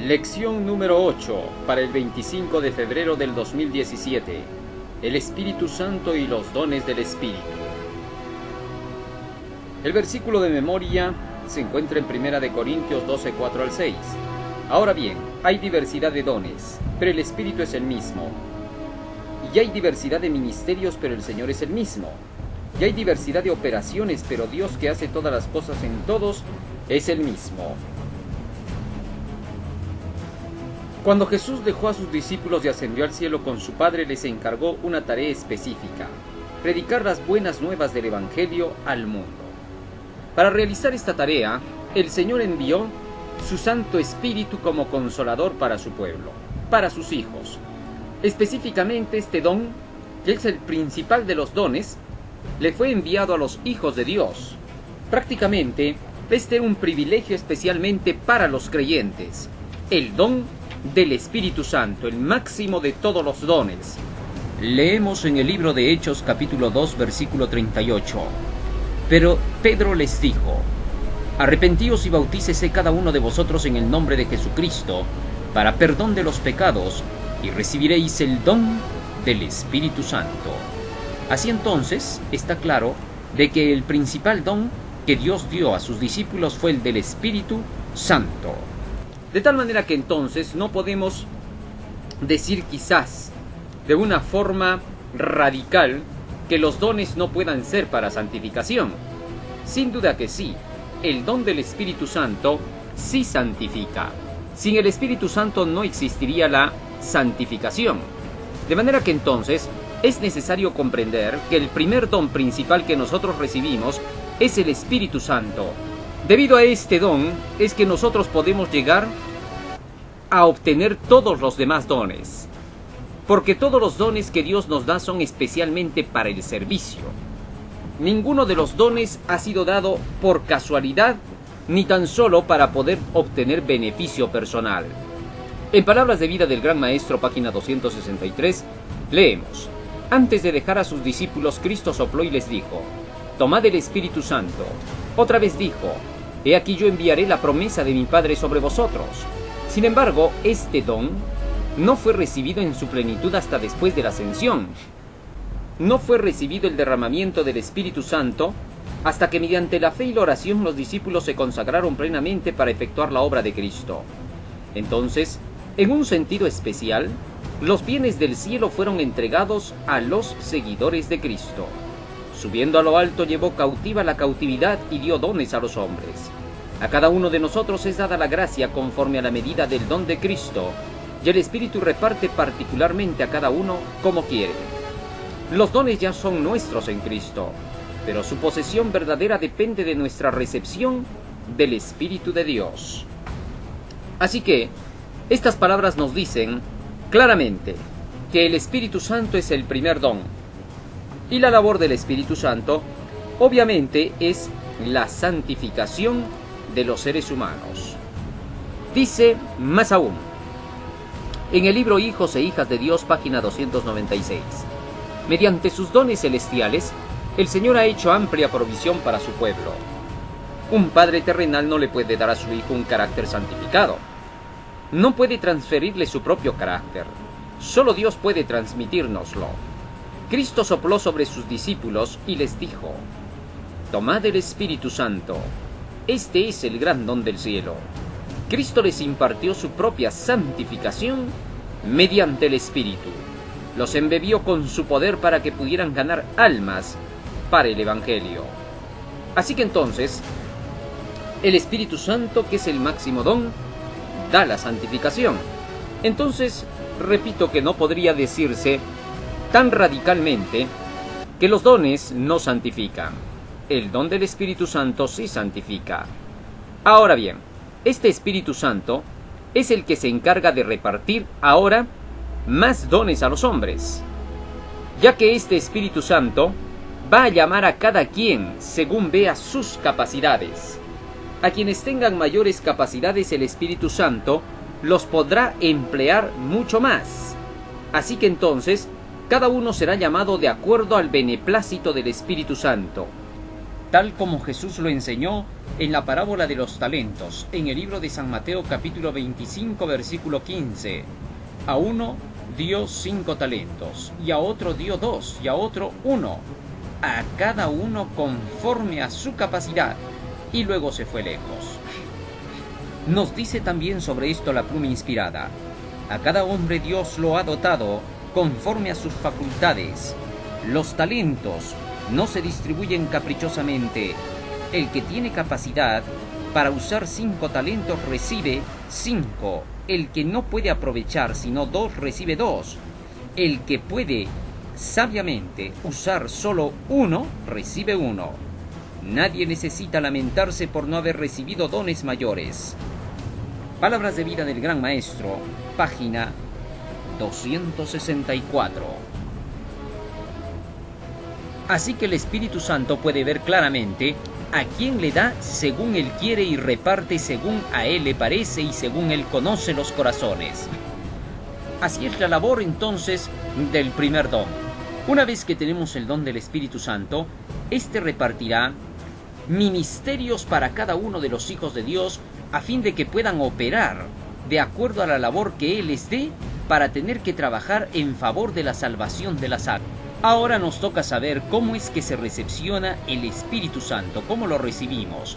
Lección número 8 para el 25 de febrero del 2017. El Espíritu Santo y los dones del Espíritu. El versículo de memoria se encuentra en 1 Corintios 12, 4 al 6. Ahora bien, hay diversidad de dones, pero el Espíritu es el mismo. Y hay diversidad de ministerios, pero el Señor es el mismo. Y hay diversidad de operaciones, pero Dios, que hace todas las cosas en todos, es el mismo. Cuando Jesús dejó a sus discípulos y ascendió al cielo con su Padre, les encargó una tarea específica: predicar las buenas nuevas del Evangelio al mundo. Para realizar esta tarea, el Señor envió su Santo Espíritu como consolador para su pueblo, para sus hijos. Específicamente este don, que es el principal de los dones, le fue enviado a los hijos de Dios. Prácticamente, este era un privilegio especialmente para los creyentes: el don del Espíritu Santo, el máximo de todos los dones. Leemos en el libro de Hechos capítulo 2 versículo 38. Pero Pedro les dijo: arrepentíos y bautícese cada uno de vosotros en el nombre de Jesucristo para perdón de los pecados, y recibiréis el don del Espíritu Santo. Así entonces está claro de que el principal don que Dios dio a sus discípulos fue el del Espíritu Santo. De tal manera que entonces no podemos decir quizás de una forma radical que los dones no puedan ser para santificación. Sin duda que sí, el don del Espíritu Santo sí santifica. Sin el Espíritu Santo no existiría la santificación. De manera que entonces es necesario comprender que el primer don principal que nosotros recibimos es el Espíritu Santo. Debido a este don es que nosotros podemos llegar a obtener todos los demás dones, porque todos los dones que Dios nos da son especialmente para el servicio. Ninguno de los dones ha sido dado por casualidad, ni tan solo para poder obtener beneficio personal. En Palabras de Vida del Gran Maestro, página 263, leemos: antes de dejar a sus discípulos, Cristo sopló y les dijo: tomad el Espíritu Santo. Otra vez dijo: he aquí yo enviaré la promesa de mi Padre sobre vosotros. Sin embargo, este don no fue recibido en su plenitud hasta después de la ascensión. No fue recibido el derramamiento del Espíritu Santo hasta que mediante la fe y la oración los discípulos se consagraron plenamente para efectuar la obra de Cristo. Entonces, en un sentido especial, los bienes del cielo fueron entregados a los seguidores de Cristo. Subiendo a lo alto, llevó cautiva la cautividad y dio dones a los hombres. A cada uno de nosotros es dada la gracia conforme a la medida del don de Cristo, y el Espíritu reparte particularmente a cada uno como quiere. Los dones ya son nuestros en Cristo, pero su posesión verdadera depende de nuestra recepción del Espíritu de Dios. Así que, estas palabras nos dicen claramente que el Espíritu Santo es el primer don, y la labor del Espíritu Santo, obviamente, es la santificación de los seres humanos. Dice más aún, en el libro Hijos e Hijas de Dios, página 296, mediante sus dones celestiales, el Señor ha hecho amplia provisión para su pueblo. Un padre terrenal no le puede dar a su hijo un carácter santificado. No puede transferirle su propio carácter. Solo Dios puede transmitírnoslo. Cristo sopló sobre sus discípulos y les dijo: tomad el Espíritu Santo. Este es el gran don del cielo. Cristo les impartió su propia santificación mediante el Espíritu. Los embebió con su poder para que pudieran ganar almas para el Evangelio. Así que entonces, el Espíritu Santo, que es el máximo don, da la santificación. Entonces, repito que no podría decirse tan radicalmente que los dones no santifican. El don del Espíritu Santo sí santifica. Ahora bien, este Espíritu Santo es el que se encarga de repartir ahora más dones a los hombres, ya que este Espíritu Santo va a llamar a cada quien según vea sus capacidades. A quienes tengan mayores capacidades, el Espíritu Santo los podrá emplear mucho más. Así que entonces, cada uno será llamado de acuerdo al beneplácito del Espíritu Santo. tal como Jesús lo enseñó en la parábola de los talentos, en el libro de San Mateo capítulo 25 versículo 15. A uno dio 5 talentos, y a otro dio 2, y a otro 1, a cada uno conforme a su capacidad, y luego se fue lejos. Nos dice también sobre esto la pluma inspirada: a cada hombre Dios lo ha dotado conforme a sus facultades. Los talentos no se distribuyen caprichosamente. El que tiene capacidad para usar 5 talentos recibe 5. El que no puede aprovechar sino 2 recibe 2. El que puede sabiamente usar solo 1 recibe 1. Nadie necesita lamentarse por no haber recibido dones mayores. Palabras de vida del Gran Maestro, página 264. Así que el Espíritu Santo puede ver claramente a quién le da según Él quiere y reparte según a Él le parece y según Él conoce los corazones. Así es la labor entonces del primer don. Una vez que tenemos el don del Espíritu Santo, éste repartirá ministerios para cada uno de los hijos de Dios a fin de que puedan operar de acuerdo a la labor que Él les dé para tener que trabajar en favor de la salvación de las almas. Ahora nos toca saber cómo es que se recepciona el Espíritu Santo, cómo lo recibimos.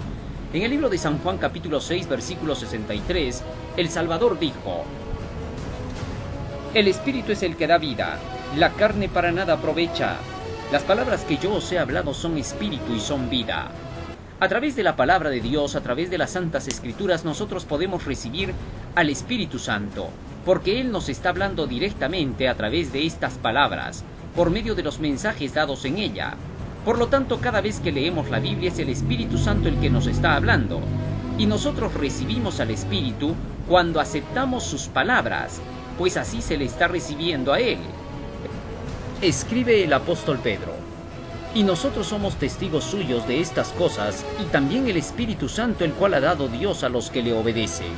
En el libro de San Juan capítulo 6 versículo 63, el Salvador dijo: el Espíritu es el que da vida, la carne para nada aprovecha. Las palabras que yo os he hablado son espíritu y son vida. A través de la palabra de Dios, a través de las Santas Escrituras, nosotros podemos recibir al Espíritu Santo, porque Él nos está hablando directamente a través de estas palabras, por medio de los mensajes dados en ella. Por lo tanto, cada vez que leemos la Biblia es el Espíritu Santo el que nos está hablando, y nosotros recibimos al Espíritu cuando aceptamos sus palabras, pues así se le está recibiendo a Él. Escribe el apóstol Pedro: y nosotros somos testigos suyos de estas cosas, y también el Espíritu Santo, el cual ha dado Dios a los que le obedecen.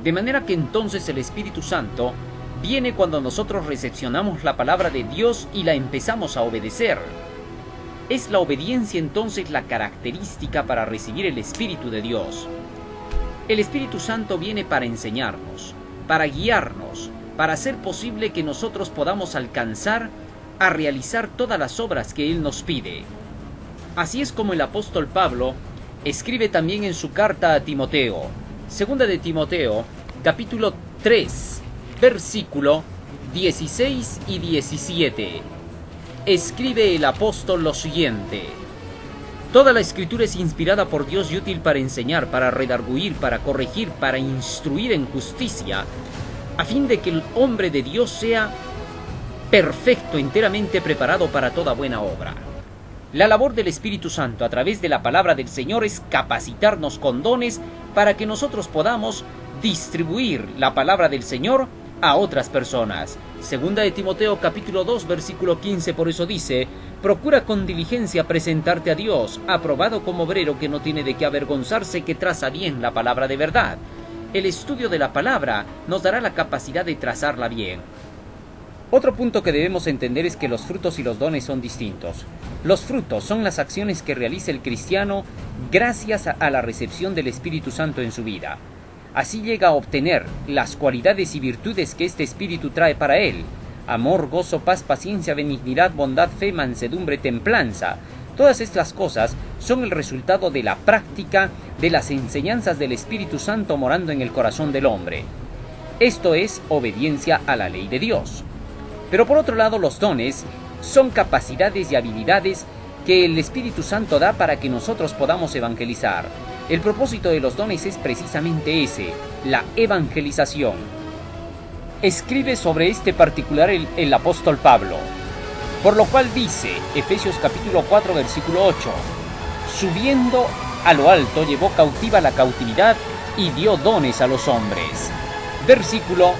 De manera que entonces el Espíritu Santo viene cuando nosotros recepcionamos la palabra de Dios y la empezamos a obedecer. Es la obediencia entonces la característica para recibir el Espíritu de Dios. El Espíritu Santo viene para enseñarnos, para guiarnos, para hacer posible que nosotros podamos alcanzar a realizar todas las obras que Él nos pide. Así es como el apóstol Pablo escribe también en su carta a Timoteo, segunda de Timoteo, capítulo 3, versículo 16 y 17. Escribe el apóstol lo siguiente: toda la Escritura es inspirada por Dios y útil para enseñar, para redarguir, para corregir, para instruir en justicia, a fin de que el hombre de Dios sea perfecto, enteramente preparado para toda buena obra. La labor del Espíritu Santo a través de la palabra del Señor es capacitarnos con dones para que nosotros podamos distribuir la palabra del Señor a otras personas. Segunda de Timoteo capítulo 2 versículo 15 por eso dice: procura con diligencia presentarte a Dios, aprobado como obrero que no tiene de qué avergonzarse, que traza bien la palabra de verdad. El estudio de la palabra nos dará la capacidad de trazarla bien. Otro punto que debemos entender es que los frutos y los dones son distintos. Los frutos son las acciones que realiza el cristiano gracias a la recepción del Espíritu Santo en su vida. Así llega a obtener las cualidades y virtudes que este Espíritu trae para él: amor, gozo, paz, paciencia, benignidad, bondad, fe, mansedumbre, templanza. Todas estas cosas son el resultado de la práctica de las enseñanzas del Espíritu Santo morando en el corazón del hombre. Esto es obediencia a la ley de Dios. Pero por otro lado, los dones son capacidades y habilidades que el Espíritu Santo da para que nosotros podamos evangelizar. El propósito de los dones es precisamente ese, la evangelización. Escribe sobre este particular el apóstol Pablo, por lo cual dice, Efesios capítulo 4 versículo 8, subiendo a lo alto llevó cautiva la cautividad y dio dones a los hombres. Versículo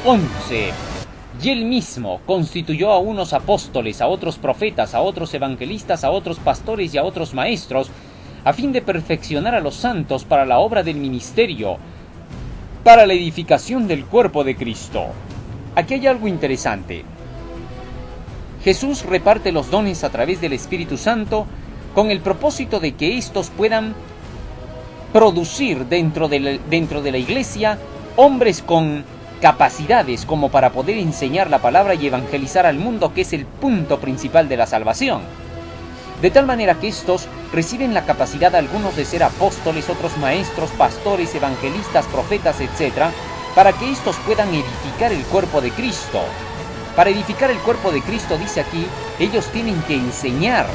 11. Y él mismo constituyó a unos apóstoles, a otros profetas, a otros evangelistas, a otros pastores y a otros maestros, a fin de perfeccionar a los santos para la obra del ministerio, para la edificación del cuerpo de Cristo. Aquí hay algo interesante. Jesús reparte los dones a través del Espíritu Santo con el propósito de que éstos puedan producir dentro de la iglesia hombres con capacidades como para poder enseñar la palabra y evangelizar al mundo, que es el punto principal de la salvación. De tal manera que estos reciben la capacidad algunos de ser apóstoles, otros maestros, pastores, evangelistas, profetas, etc., para que estos puedan edificar el cuerpo de Cristo. Para edificar el cuerpo de Cristo, dice aquí, ellos tienen que enseñar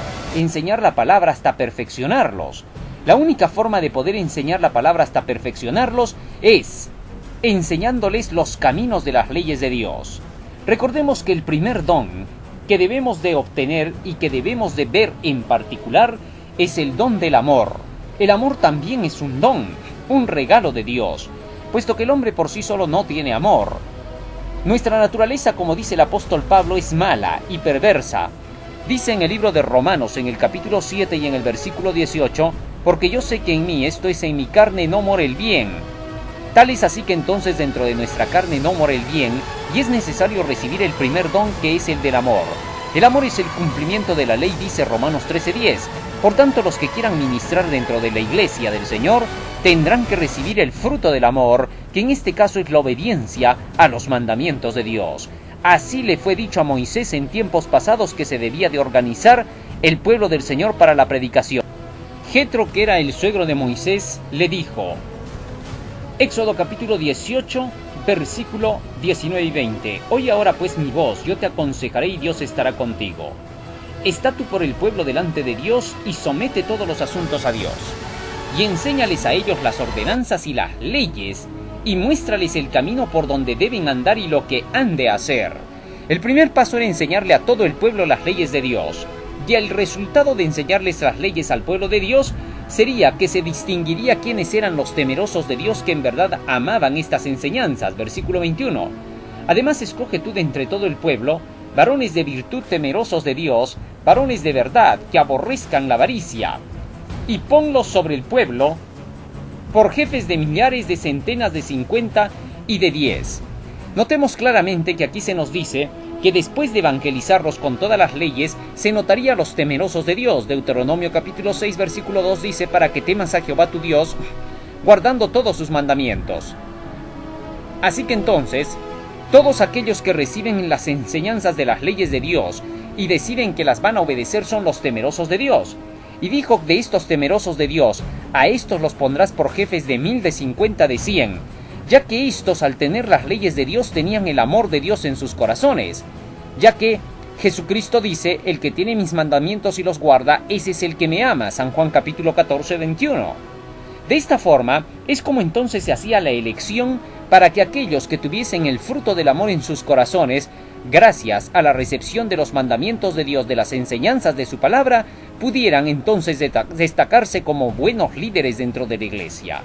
la palabra hasta perfeccionarlos. La única forma de poder enseñar la palabra hasta perfeccionarlos es enseñándoles los caminos de las leyes de Dios. Recordemos que el primer don que debemos de obtener y que debemos de ver en particular es el don del amor. El amor también es un don, un regalo de Dios, puesto que el hombre por sí solo no tiene amor. Nuestra naturaleza, como dice el apóstol Pablo, es mala y perversa. Dice en el libro de Romanos, en el capítulo 7 y en el versículo 18, porque yo sé que en mí, esto es, en mi carne, no mora el bien. Tal es así que entonces dentro de nuestra carne no mora el bien, y es necesario recibir el primer don, que es el del amor. El amor es el cumplimiento de la ley, dice Romanos 13:10. Por tanto, los que quieran ministrar dentro de la iglesia del Señor tendrán que recibir el fruto del amor, que en este caso es la obediencia a los mandamientos de Dios. Así le fue dicho a Moisés en tiempos pasados que se debía de organizar el pueblo del Señor para la predicación. Jetro, que era el suegro de Moisés, le dijo, Éxodo capítulo 18, versículo 19 y 20. Oye ahora pues mi voz, yo te aconsejaré y Dios estará contigo. Está tú por el pueblo delante de Dios y somete todos los asuntos a Dios. Y enséñales a ellos las ordenanzas y las leyes, y muéstrales el camino por donde deben andar y lo que han de hacer. El primer paso era enseñarle a todo el pueblo las leyes de Dios. Y el resultado de enseñarles las leyes al pueblo de Dios sería que se distinguiría quiénes eran los temerosos de Dios que en verdad amaban estas enseñanzas. Versículo 21. Además escoge tú de entre todo el pueblo varones de virtud temerosos de Dios, varones de verdad que aborrezcan la avaricia, y ponlos sobre el pueblo por jefes de millares, de centenas, de 50 y de 10. Notemos claramente que aquí se nos dice que después de evangelizarlos con todas las leyes, se notaría a los temerosos de Dios. Deuteronomio capítulo 6, versículo 2 dice, para que temas a Jehová tu Dios, guardando todos sus mandamientos. Así que entonces, todos aquellos que reciben las enseñanzas de las leyes de Dios y deciden que las van a obedecer son los temerosos de Dios. Y dijo de estos temerosos de Dios, a estos los pondrás por jefes de 1000, de 50, de 100, ya que estos al tener las leyes de Dios tenían el amor de Dios en sus corazones, ya que Jesucristo dice, el que tiene mis mandamientos y los guarda, ese es el que me ama, San Juan capítulo 14, 21. De esta forma, es como entonces se hacía la elección para que aquellos que tuviesen el fruto del amor en sus corazones, gracias a la recepción de los mandamientos de Dios, de las enseñanzas de su palabra, pudieran entonces destacarse como buenos líderes dentro de la iglesia.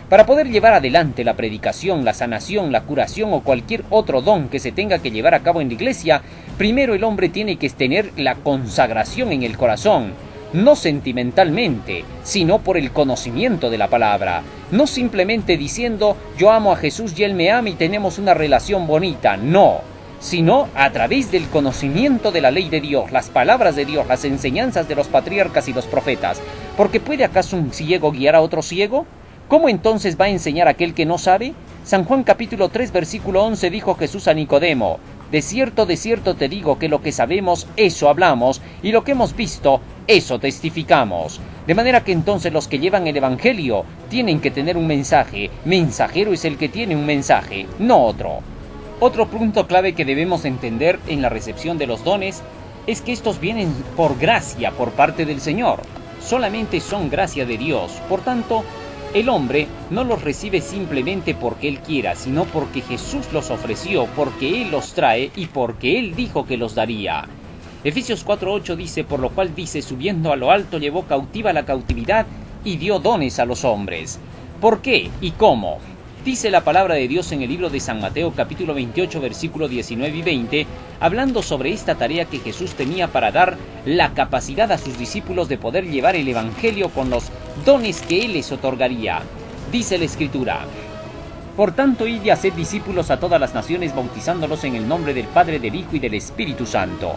Para poder llevar adelante la predicación, la sanación, la curación o cualquier otro don que se tenga que llevar a cabo en la iglesia, primero el hombre tiene que tener la consagración en el corazón, no sentimentalmente, sino por el conocimiento de la palabra, no simplemente diciendo yo amo a Jesús y Él me ama y tenemos una relación bonita, no, sino a través del conocimiento de la ley de Dios, las palabras de Dios, las enseñanzas de los patriarcas y los profetas. Porque ¿puede acaso un ciego guiar a otro ciego? ¿Cómo entonces va a enseñar aquel que no sabe? San Juan capítulo 3 versículo 11 dijo Jesús a Nicodemo, de cierto te digo que lo que sabemos, eso hablamos, y lo que hemos visto, eso testificamos. De manera que entonces los que llevan el evangelio tienen que tener un mensaje, mensajero es el que tiene un mensaje, no otro. Otro punto clave que debemos entender en la recepción de los dones es que estos vienen por gracia por parte del Señor, solamente son gracia de Dios, por tanto, el hombre no los recibe simplemente porque él quiera, sino porque Jesús los ofreció, porque Él los trae y porque Él dijo que los daría. Efesios 4:8 dice, por lo cual dice, subiendo a lo alto llevó cautiva la cautividad y dio dones a los hombres. ¿Por qué y cómo? Dice la palabra de Dios en el libro de San Mateo capítulo 28 versículo 19 y 20, hablando sobre esta tarea que Jesús tenía para dar la capacidad a sus discípulos de poder llevar el evangelio con los dones que Él les otorgaría. Dice la Escritura, por tanto id y haced discípulos a todas las naciones bautizándolos en el nombre del Padre, del Hijo y del Espíritu Santo,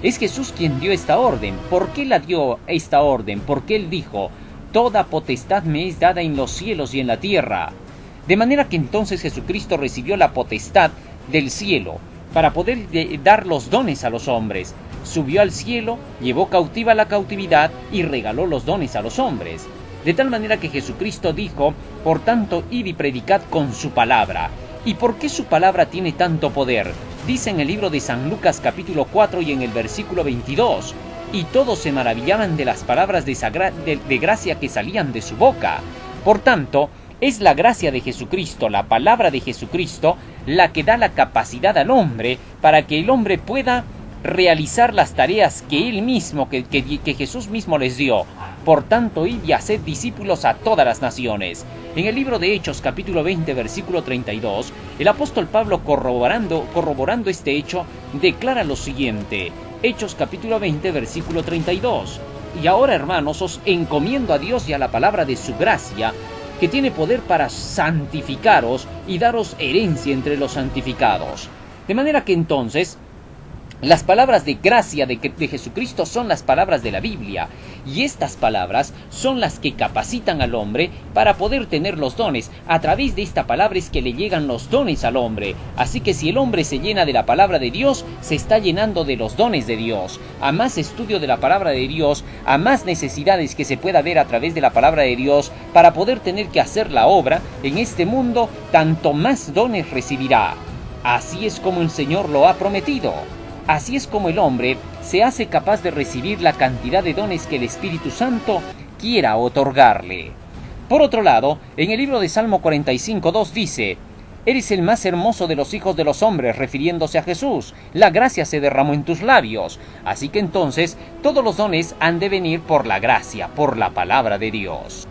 Es Jesús quien dio esta orden. ¿Por qué la dio esta orden? Porque Él dijo: toda potestad me es dada en los cielos y en la tierra. De manera que entonces Jesucristo recibió la potestad del cielo para poder dar los dones a los hombres. Subió al cielo, llevó cautiva la cautividad y regaló los dones a los hombres. De tal manera que Jesucristo dijo: por tanto, id y predicad con su palabra. ¿Y por qué su palabra tiene tanto poder? Dice en el libro de San Lucas capítulo 4 y en el versículo 22: y todos se maravillaban de las palabras de gracia que salían de su boca. Por tanto, es la gracia de Jesucristo, la palabra de Jesucristo, la que da la capacidad al hombre para que el hombre pueda realizar las tareas que Él mismo, que Jesús mismo les dio. Por tanto, id y haced discípulos a todas las naciones. En el libro de Hechos, capítulo 20, versículo 32, el apóstol Pablo, corroborando este hecho, declara lo siguiente. Hechos, capítulo 20, versículo 32. Y ahora, hermanos, os encomiendo a Dios y a la palabra de su gracia, que tiene poder para santificaros y daros herencia entre los santificados. De manera que entonces, las palabras de gracia de Jesucristo son las palabras de la Biblia, y estas palabras son las que capacitan al hombre para poder tener los dones. A través de esta palabra es que le llegan los dones al hombre. Así que si el hombre se llena de la palabra de Dios, se está llenando de los dones de Dios. A más estudio de la palabra de Dios, a más necesidades que se pueda ver a través de la palabra de Dios para poder tener que hacer la obra en este mundo, tanto más dones recibirá. Así es como el Señor lo ha prometido. Así es como el hombre se hace capaz de recibir la cantidad de dones que el Espíritu Santo quiera otorgarle. Por otro lado, en el libro de Salmo 45:2 dice: eres el más hermoso de los hijos de los hombres, refiriéndose a Jesús. La gracia se derramó en tus labios. Así que entonces todos los dones han de venir por la gracia, por la palabra de Dios.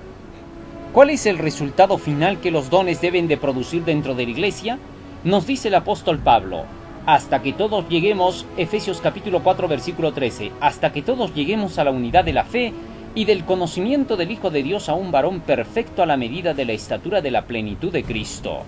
¿Cuál es el resultado final que los dones deben de producir dentro de la iglesia? Nos dice el apóstol Pablo: hasta que todos lleguemos, Efesios capítulo 4 versículo 13, hasta que todos lleguemos a la unidad de la fe y del conocimiento del Hijo de Dios, a un varón perfecto a la medida de la estatura de la plenitud de Cristo.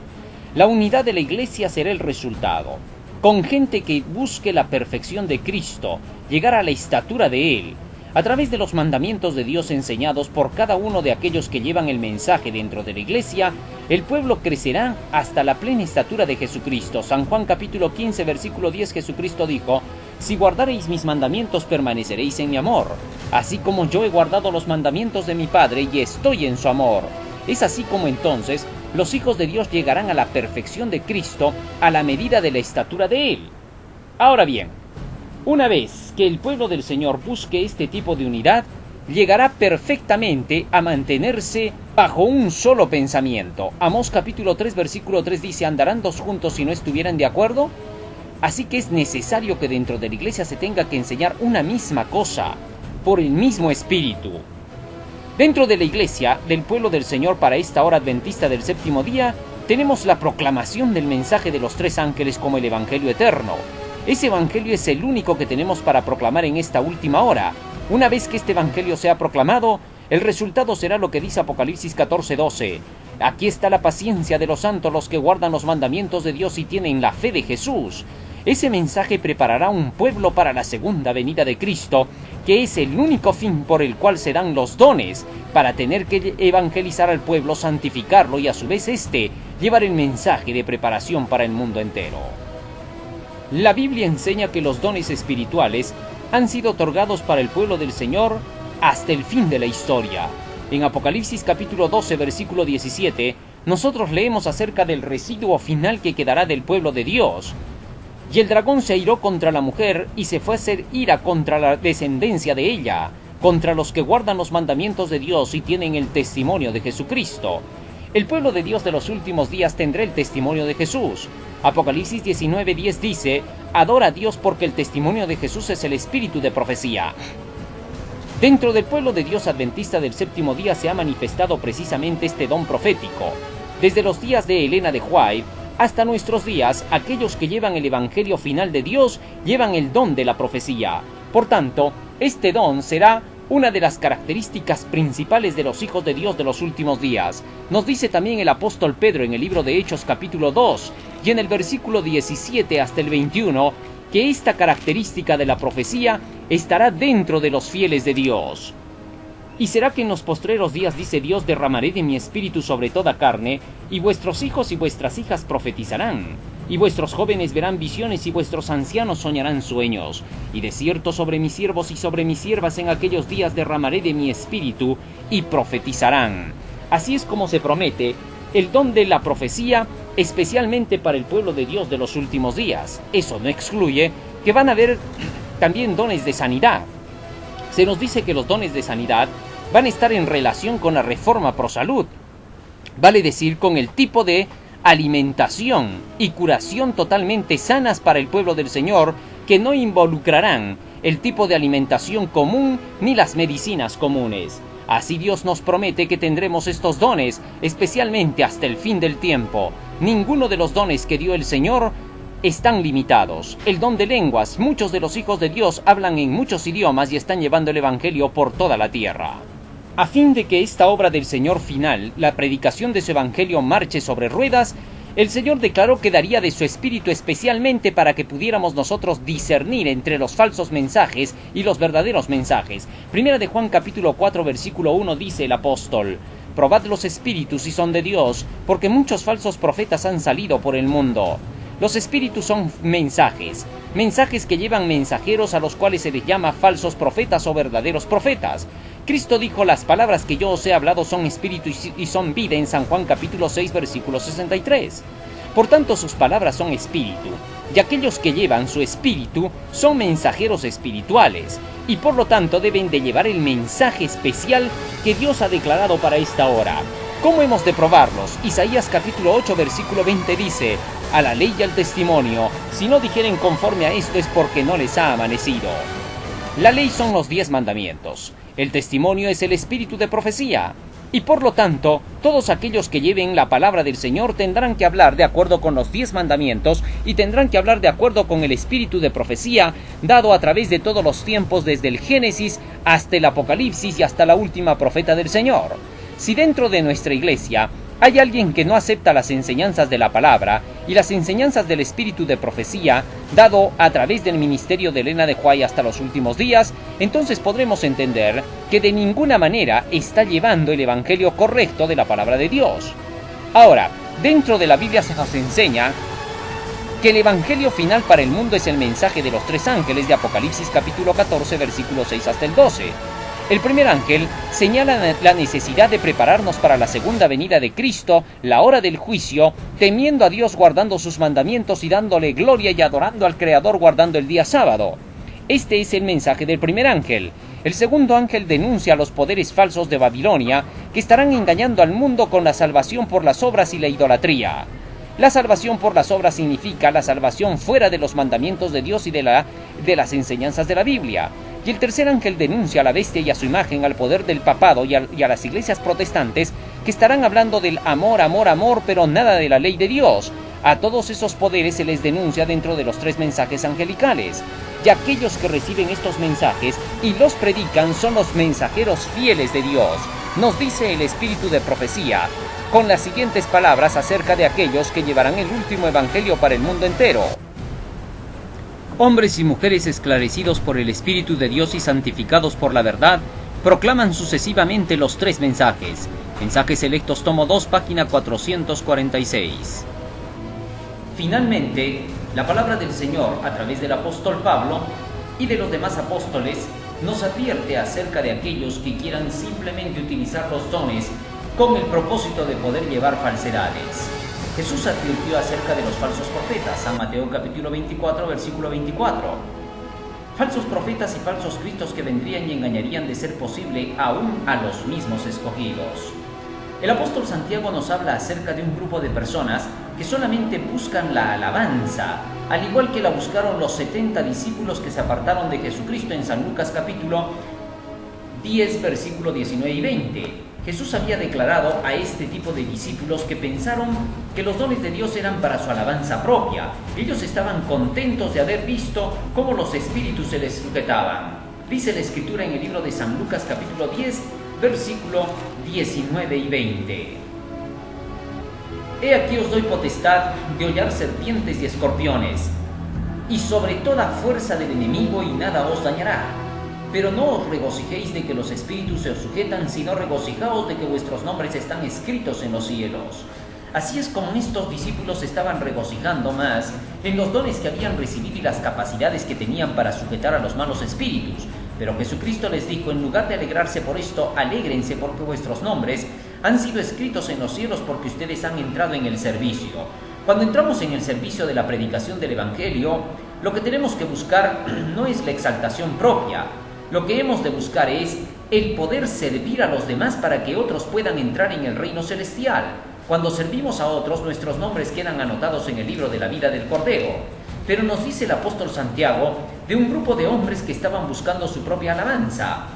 La unidad de la iglesia será el resultado, con gente que busque la perfección de Cristo, llegar a la estatura de Él, a través de los mandamientos de Dios enseñados por cada uno de aquellos que llevan el mensaje dentro de la iglesia. El pueblo crecerá hasta la plena estatura de Jesucristo. San Juan capítulo 15 versículo 10, Jesucristo dijo: si guardareis mis mandamientos, permaneceréis en mi amor, así como yo he guardado los mandamientos de mi Padre y estoy en su amor. Es así como entonces los hijos de Dios llegarán a la perfección de Cristo, a la medida de la estatura de Él. Ahora bien, una vez que el pueblo del Señor busque este tipo de unidad, llegará perfectamente a mantenerse bajo un solo pensamiento. Amós capítulo 3 versículo 3 dice: ¿andarán dos juntos si no estuvieran de acuerdo? Así que es necesario que dentro de la iglesia se tenga que enseñar una misma cosa, por el mismo espíritu. Dentro de la iglesia, del pueblo del Señor para esta hora adventista del séptimo día, tenemos la proclamación del mensaje de los tres ángeles como el Evangelio eterno. Ese Evangelio es el único que tenemos para proclamar en esta última hora. Una vez que este Evangelio sea proclamado, el resultado será lo que dice Apocalipsis 14:12. Aquí está la paciencia de los santos, los que guardan los mandamientos de Dios y tienen la fe de Jesús. Ese mensaje preparará un pueblo para la segunda venida de Cristo, que es el único fin por el cual se dan los dones, para tener que evangelizar al pueblo, santificarlo y a su vez llevar el mensaje de preparación para el mundo entero. La Biblia enseña que los dones espirituales han sido otorgados para el pueblo del Señor hasta el fin de la historia. En Apocalipsis capítulo 12 versículo 17, nosotros leemos acerca del residuo final que quedará del pueblo de Dios. Y el dragón se airó contra la mujer y se fue a hacer ira contra la descendencia de ella, contra los que guardan los mandamientos de Dios y tienen el testimonio de Jesucristo. El pueblo de Dios de los últimos días tendrá el testimonio de Jesús. Apocalipsis 19:10 dice: adora a Dios porque el testimonio de Jesús es el espíritu de profecía. Dentro del pueblo de Dios adventista del séptimo día se ha manifestado precisamente este don profético. Desde los días de Elena de White hasta nuestros días, aquellos que llevan el evangelio final de Dios llevan el don de la profecía. Por tanto, este don será una de las características principales de los hijos de Dios de los últimos días. Nos dice también el apóstol Pedro en el libro de Hechos capítulo 2 y en el versículo 17 hasta el 21, que esta característica de la profecía estará dentro de los fieles de Dios. Y será que en los postreros días, dice Dios, derramaré de mi espíritu sobre toda carne, y vuestros hijos y vuestras hijas profetizarán, y vuestros jóvenes verán visiones, y vuestros ancianos soñarán sueños. Y de cierto sobre mis siervos y sobre mis siervas en aquellos días derramaré de mi espíritu, y profetizarán. Así es como se promete el don de la profecía, especialmente para el pueblo de Dios de los últimos días. Eso no excluye que van a haber también dones de sanidad. Se nos dice que los dones de sanidad van a estar en relación con la reforma pro salud, vale decir, con el tipo de alimentación y curación totalmente sanas para el pueblo del Señor, que no involucrarán el tipo de alimentación común ni las medicinas comunes. Así Dios nos promete que tendremos estos dones, especialmente hasta el fin del tiempo. Ninguno de los dones que dio el Señor están limitados. El don de lenguas, muchos de los hijos de Dios hablan en muchos idiomas y están llevando el Evangelio por toda la tierra. A fin de que esta obra del Señor final, la predicación de su Evangelio, marche sobre ruedas, el Señor declaró que daría de su Espíritu especialmente para que pudiéramos nosotros discernir entre los falsos mensajes y los verdaderos mensajes. Primera de Juan capítulo 4 versículo 1 dice el apóstol: probad los espíritus si son de Dios, porque muchos falsos profetas han salido por el mundo. Los espíritus son mensajes que llevan mensajeros a los cuales se les llama falsos profetas o verdaderos profetas. Cristo dijo: las palabras que yo os he hablado son espíritu y son vida, en San Juan capítulo 6 versículo 63. Por tanto, sus palabras son espíritu, y aquellos que llevan su espíritu son mensajeros espirituales, y por lo tanto deben de llevar el mensaje especial que Dios ha declarado para esta hora. ¿Cómo hemos de probarlos? Isaías capítulo 8 versículo 20 dice: a la ley y al testimonio, si no dijeren conforme a esto es porque no les ha amanecido. La ley son los 10 mandamientos, el testimonio es el espíritu de profecía, y por lo tanto, todos aquellos que lleven la palabra del Señor tendrán que hablar de acuerdo con los 10 mandamientos y tendrán que hablar de acuerdo con el espíritu de profecía dado a través de todos los tiempos, desde el Génesis hasta el Apocalipsis y hasta la última profeta del Señor. Si dentro de nuestra iglesia hay alguien que no acepta las enseñanzas de la palabra y las enseñanzas del espíritu de profecía dado a través del ministerio de Elena de White hasta los últimos días, entonces podremos entender que de ninguna manera está llevando el evangelio correcto de la palabra de Dios. Ahora, dentro de la Biblia se nos enseña que el evangelio final para el mundo es el mensaje de los 3 ángeles de Apocalipsis capítulo 14 versículo 6 hasta el 12. El primer ángel señala la necesidad de prepararnos para la segunda venida de Cristo, la hora del juicio, temiendo a Dios, guardando sus mandamientos y dándole gloria y adorando al Creador guardando el día sábado. Este es el mensaje del primer ángel. El segundo ángel denuncia a los poderes falsos de Babilonia que estarán engañando al mundo con la salvación por las obras y la idolatría. La salvación por las obras significa la salvación fuera de los mandamientos de Dios y de las enseñanzas de la Biblia. Y el tercer ángel denuncia a la bestia y a su imagen, al poder del papado y a las iglesias protestantes que estarán hablando del amor, amor, amor, pero nada de la ley de Dios. A todos esos poderes se les denuncia dentro de los 3 mensajes angelicales. Y aquellos que reciben estos mensajes y los predican son los mensajeros fieles de Dios. Nos dice el espíritu de profecía con las siguientes palabras acerca de aquellos que llevarán el último evangelio para el mundo entero. Hombres y mujeres esclarecidos por el Espíritu de Dios y santificados por la verdad, proclaman sucesivamente los 3 mensajes. Mensajes Selectos, tomo 2, página 446. Finalmente, la palabra del Señor, a través del apóstol Pablo y de los demás apóstoles, nos advierte acerca de aquellos que quieran simplemente utilizar los dones con el propósito de poder llevar falsedades. Jesús advirtió acerca de los falsos profetas, San Mateo capítulo 24, versículo 24. Falsos profetas y falsos cristos que vendrían y engañarían, de ser posible, aún a los mismos escogidos. El apóstol Santiago nos habla acerca de un grupo de personas que solamente buscan la alabanza, al igual que la buscaron los 70 discípulos que se apartaron de Jesucristo en San Lucas capítulo 10, versículo 19 y 20. Jesús había declarado a este tipo de discípulos que pensaron que los dones de Dios eran para su alabanza propia. Ellos estaban contentos de haber visto cómo los espíritus se les sujetaban. Dice la Escritura en el libro de San Lucas capítulo 10, versículo 19 y 20. He aquí os doy potestad de hollar serpientes y escorpiones, y sobre toda fuerza del enemigo, y nada os dañará. Pero no os regocijéis de que los espíritus se os sujetan, sino regocijaos de que vuestros nombres están escritos en los cielos. Así es como estos discípulos estaban regocijando más en los dones que habían recibido y las capacidades que tenían para sujetar a los malos espíritus. Pero Jesucristo les dijo: en lugar de alegrarse por esto, alégrense porque vuestros nombres han sido escritos en los cielos, porque ustedes han entrado en el servicio. Cuando entramos en el servicio de la predicación del Evangelio, lo que tenemos que buscar no es la exaltación propia. Lo que hemos de buscar es el poder servir a los demás para que otros puedan entrar en el reino celestial. Cuando servimos a otros, nuestros nombres quedan anotados en el libro de la vida del Cordero. Pero nos dice el apóstol Santiago de un grupo de hombres que estaban buscando su propia alabanza.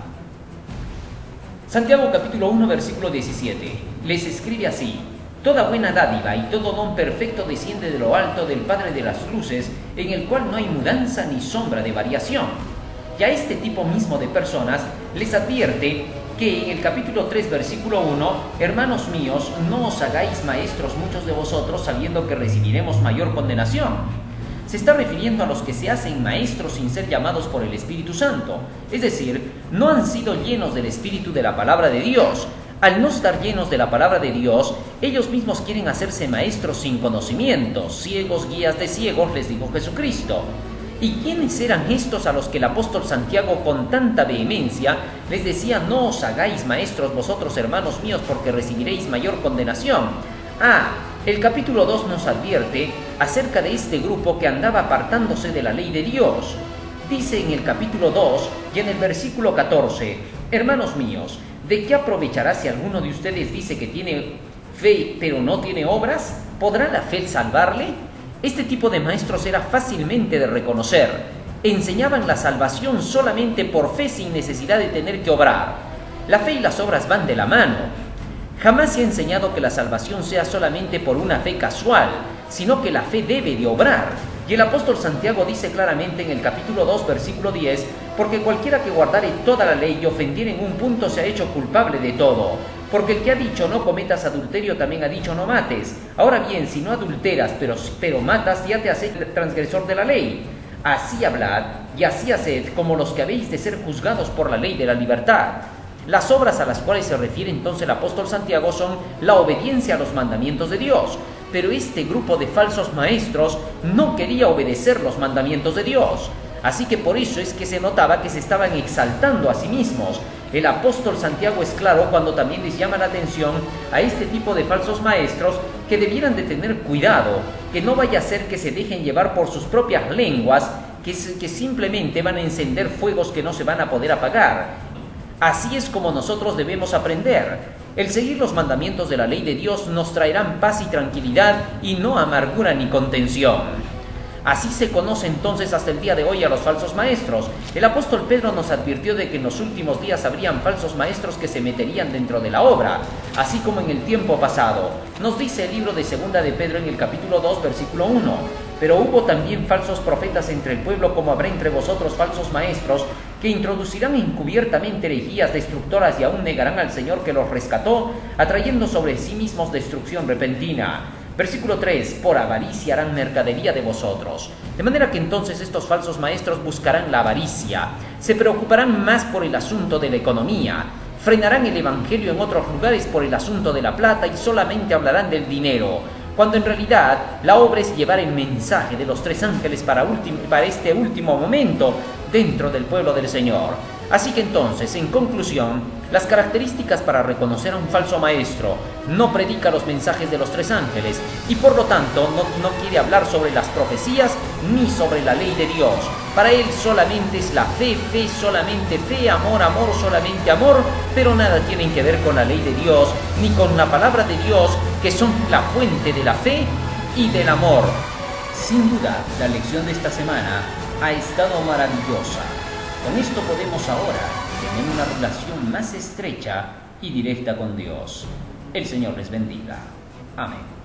Santiago capítulo 1, versículo 17, les escribe así: toda buena dádiva y todo don perfecto desciende de lo alto, del Padre de las luces, en el cual no hay mudanza ni sombra de variación. Y a este tipo mismo de personas les advierte que en el capítulo 3, versículo 1, hermanos míos, no os hagáis maestros muchos de vosotros, sabiendo que recibiremos mayor condenación. Se está refiriendo a los que se hacen maestros sin ser llamados por el Espíritu Santo, es decir, no han sido llenos del Espíritu de la palabra de Dios. Al no estar llenos de la palabra de Dios, ellos mismos quieren hacerse maestros sin conocimiento, ciegos guías de ciegos, les dijo Jesucristo. ¿Y quiénes eran estos a los que el apóstol Santiago con tanta vehemencia les decía: no os hagáis maestros vosotros, hermanos míos, porque recibiréis mayor condenación? El capítulo 2 nos advierte acerca de este grupo que andaba apartándose de la ley de Dios. Dice en el capítulo 2 y en el versículo 14: hermanos míos, ¿de qué aprovechará si alguno de ustedes dice que tiene fe pero no tiene obras? ¿Podrá la fe salvarle? Este tipo de maestros era fácilmente de reconocer. Enseñaban la salvación solamente por fe, sin necesidad de tener que obrar. La fe y las obras van de la mano. Jamás se ha enseñado que la salvación sea solamente por una fe casual, sino que la fe debe de obrar. Y el apóstol Santiago dice claramente en el capítulo 2, versículo 10, porque cualquiera que guardare toda la ley y ofendiere en un punto se ha hecho culpable de todo. Porque el que ha dicho no cometas adulterio también ha dicho no mates. Ahora bien, si no adulteras, pero matas, ya te haces transgresor de la ley. Así hablad y así haced, como los que habéis de ser juzgados por la ley de la libertad. Las obras a las cuales se refiere entonces el apóstol Santiago son la obediencia a los mandamientos de Dios. Pero este grupo de falsos maestros no quería obedecer los mandamientos de Dios. Así que por eso es que se notaba que se estaban exaltando a sí mismos. El apóstol Santiago es claro cuando también les llama la atención a este tipo de falsos maestros que debieran de tener cuidado, que no vaya a ser que se dejen llevar por sus propias lenguas, que simplemente van a encender fuegos que no se van a poder apagar. Así es como nosotros debemos aprender. El seguir los mandamientos de la ley de Dios nos traerán paz y tranquilidad y no amargura ni contención. Así se conoce entonces hasta el día de hoy a los falsos maestros. El apóstol Pedro nos advirtió de que en los últimos días habrían falsos maestros que se meterían dentro de la obra, así como en el tiempo pasado. Nos dice el libro de Segunda de Pedro en el capítulo 2, versículo 1. Pero hubo también falsos profetas entre el pueblo, como habrá entre vosotros falsos maestros, que introducirán encubiertamente herejías destructoras y aún negarán al Señor que los rescató, atrayendo sobre sí mismos destrucción repentina. Versículo 3, por avaricia harán mercadería de vosotros. De manera que entonces estos falsos maestros buscarán la avaricia, se preocuparán más por el asunto de la economía, frenarán el evangelio en otros lugares por el asunto de la plata y solamente hablarán del dinero, cuando en realidad la obra es llevar el mensaje de los tres ángeles para este último momento dentro del pueblo del Señor. Así que entonces, en conclusión, las características para reconocer a un falso maestro: no predica los mensajes de los tres ángeles y por lo tanto no quiere hablar sobre las profecías ni sobre la ley de Dios. Para él solamente es la fe, fe solamente fe, amor, amor solamente amor, pero nada tienen que ver con la ley de Dios ni con la palabra de Dios, que son la fuente de la fe y del amor. Sin duda, la lección de esta semana ha estado maravillosa. Con esto podemos ahora tener una relación más estrecha y directa con Dios. El Señor les bendiga. Amén.